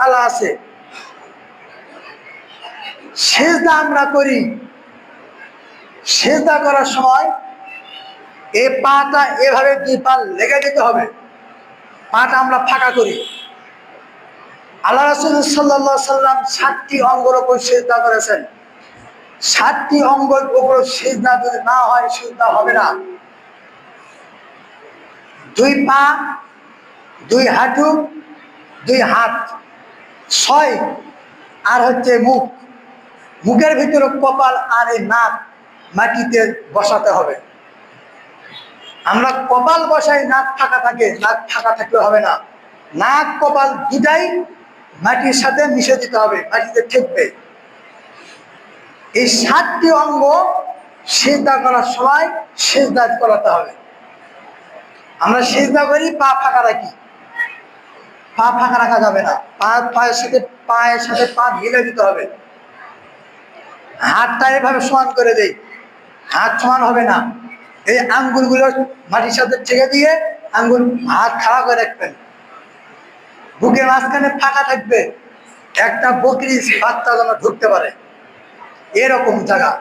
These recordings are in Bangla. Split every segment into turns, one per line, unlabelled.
মাসআলা আছে। সিজদা আমরা করি, সিজদা করার সময় এই পাটা এভাবে দুই পা লেগে যেতে হবে, পাটা আমরা ফাঁকা করি। আল্লাহ রাসূল সাল্লাল্লাহু আলাইহি সাল্লাম 7টি অঙ্গের উপর সিজদা করেছেন। 7টি অঙ্গের উপর সিজদা যদি না হয় সিজদা হবে না। দুই পা, দুই হাঁটু, দুই হাত, 6 আর হচ্ছে মুখ, মুখের ভিতরে কপাল আর এই নাক মাটিতে বসাতে হবে। আমরা কপাল বসাই, নাক ফাঁকা থাকে, নাক ফাঁকা থাকলে হবে না। নাক কপাল দুটাই মাটির সাথে মিশে দিতে হবে, মাটিতে ঠেকবে। এই 7টি অঙ্গ সিজদা করার সময় সিজদা করাতে হবে। আমরা সিজদা করি, পা ফাঁকা রাখি, পা ফাঁকা রাখা যাবে না। পায়ের সাথে পা মিলে দিতে হবে। হাতটা এভাবে সমান করে দেই, হাত সমান হবে না। এই আঙ্গুলগুলো মাটির সাথে ঠেকে দিয়ে আঙ্গুল হাত খাড়া করে রাখবেন। বুকের মাঝখানে ফাঁকা থাকবে, একটা বকরি বাচ্চা যেন ঢুকতে পারে এরকম জায়গা।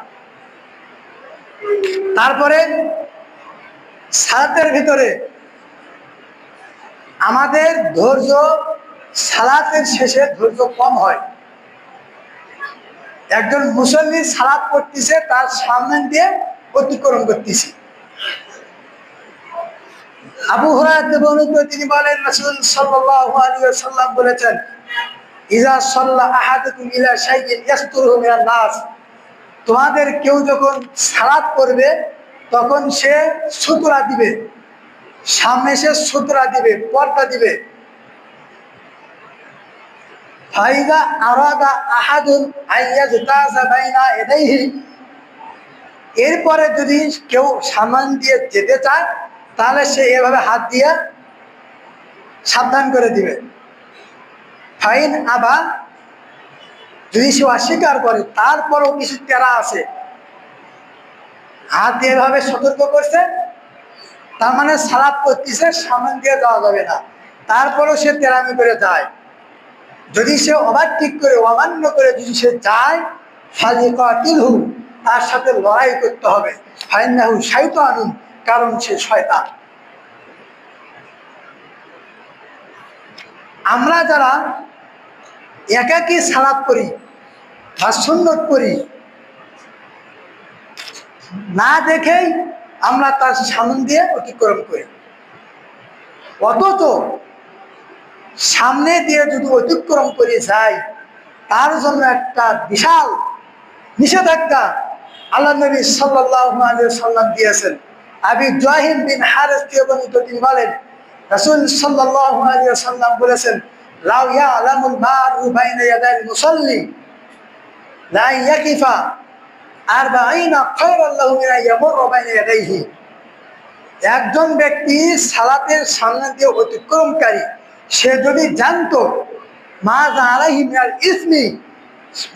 তারপরে সালাতের ভিতরে আমাদের ধৈর্য, সালাতের শেষে ধৈর্য কম হয়। একজন মুসল্লি সালাত করতেছে, তার সামনে দিয়ে অতিক্রম করতেছি। আবু হুরায়রা বর্ণিত, তিনি বলেন রাসূল সাল্লাল্লাহু আলাইহি ওয়াসাল্লাম বলেছেন, ইযা সাল্লা আহাদুকুম ইলা শাইইন ইয়াসতুরুহু মিনান নাস, তোমাদের কেউ যখন সালাত করবে তখন সে সুতরা দিবে, সামনে সে সুতরা দিবে, পর্দা দিবে। ফাইদা আরাদা আহাদুন আইয়াজতাযা বাইনা ইয়াদাইহি, এরপরে যদি কেউ সামনে দিয়ে যেতে চায় তাহলে সে এভাবে হাত দিয়ে সাবধান করে দিবে। ফাইন আবা, যদি সে অস্বীকার করে, তারপরও কিছু তেরা আছে, হাত দিয়ে এভাবে সতর্ক করছে, তার মানে সালাত করতেছে, সামনে দিয়ে যাওয়া যাবে না, তারপরও সে তেরামি করে যায়। যদি সে ওভারটেক করে, অমান্য করে যদি সে যায়, ফালিকাতিলহু, তার সাথে লড়াই করতে হবে। ফাইন্নাহু শাইতানুন, কারণ সে শয়তান। আমরা যারা একাকী সালাত করি বা সুন্নত করি, না দেখেই আমরা তার সামনে দিয়ে অতিক্রম করি, অথচ সামনে দিয়ে যদি অতিক্রম করে যাই তার জন্য একটা বিশাল নিষেধাজ্ঞা আল্লাহ নবী সাল্লাল্লাহু আলাইহি ওয়াসাল্লাম দিয়েছেন। আবি জুহাইম বিন হারিস থেকে বর্ণিত, তিনি বলেন রাসূল সাল্লাল্লাহু আলাইহি ওয়াসাল্লাম বলেছেন, লাউ ইয়ালামুল মারু বাইনা ইয়াদাল মুসাল্লি লা ইয়াকিফা আরবাঈনা খায়রাল লাহু মিন ইয়ামুররা বাইনা ইয়াদাইহি, একজন ব্যক্তি সালাতের সামনে দিয়ে অতিক্রমকারী, সে যদি জানতো মাযা আলাইহি মিনাল ইসমি,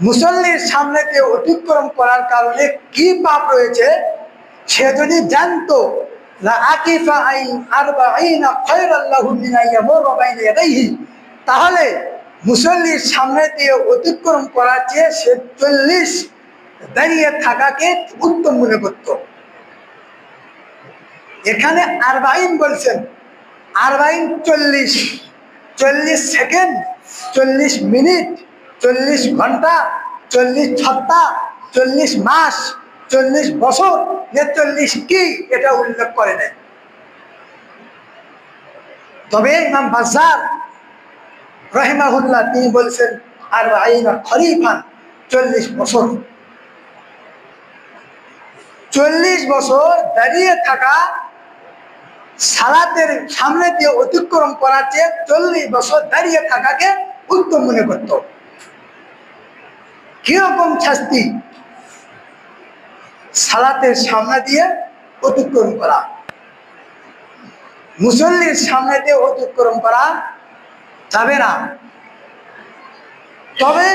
মুসল্লির সামনে দিয়ে অতিক্রম করার কারণে কি পাপ রয়েছে, সে যদি জানতো লা আকিফা আরবাঈনা খায়রাল লাহু মিন ইয়ামুররা বাইনা ইয়াদাইহি, তাহলে মুসল্লির সামনে দিয়ে অতিক্রম করার চেয়ে সে 40 দাঁড়িয়ে থাকাকে উত্তম মনে করত। এখানে আরবাঈন বলছেন, আরবাঈন 40 সেকেন্ড, 40 মিনিট, 40 ঘন্টা, 40 সপ্তাহ, 40 মাস, 40 বছর, 40 কি এটা উল্লেখ করে নেয়। তবে ইমাম বাজ্জার রাহিমাহুল্লাহ তিনি বলছেন আরবাঈনা খরিফান, 40 বছর। 40 বছর দাঁড়িয়ে থাকা সালাতের সামনে দিয়ে অতিক্রম করার চেয়ে 40 বছর দাঁড়িয়ে থাকাকে উত্তম মনে করত। কিরকম শাস্তি? সালাতের সামনে দিয়ে অতিক্রম করা, মুসল্লির সামনে দিয়ে অতিক্রম করা যাবে না। তবে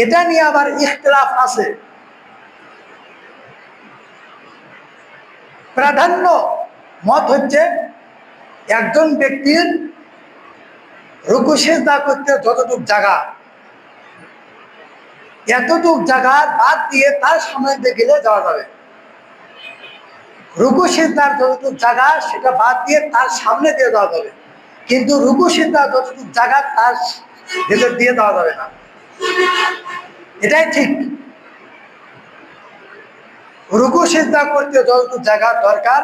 এটা নিয়ে আবার ইখতিলাফ আছে। প্রাধান্য মত হচ্ছে একজন ব্যক্তির রুকু সিজদা করতে যতটুক জায়গা, এতটুক জায়গা বাদ দিয়ে তার সামনে দিয়ে গেলে যাওয়া যাবে। রুকু সিজদার যতটুক জায়গা সেটা বাদ দিয়ে তার সামনে দিয়ে যাওয়া যাবে, কিন্তু রুকু সিজদার যতটুক জায়গা তার ভেতর দিয়ে যাওয়া যাবে না। এটাই ঠিক। রুকু সিজদা করতে যতটুক জায়গা দরকার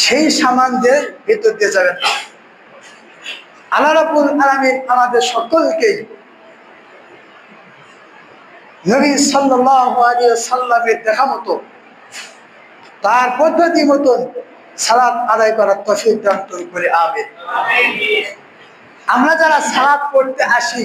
সেই সামান দিয়ে ভেতর দিয়ে যাবেন না। আল্লাহ রাব্বুল আলামিন আমাদের সকলকে নবী সাল্লাল্লাহু আলাইহি ওয়াসাল্লামের দেখা মতো তার পদ্ধতি মতন সালাত আদায় করার তৌফিক দান করে আমিন। আমরা যারা সালাত পড়তে আসি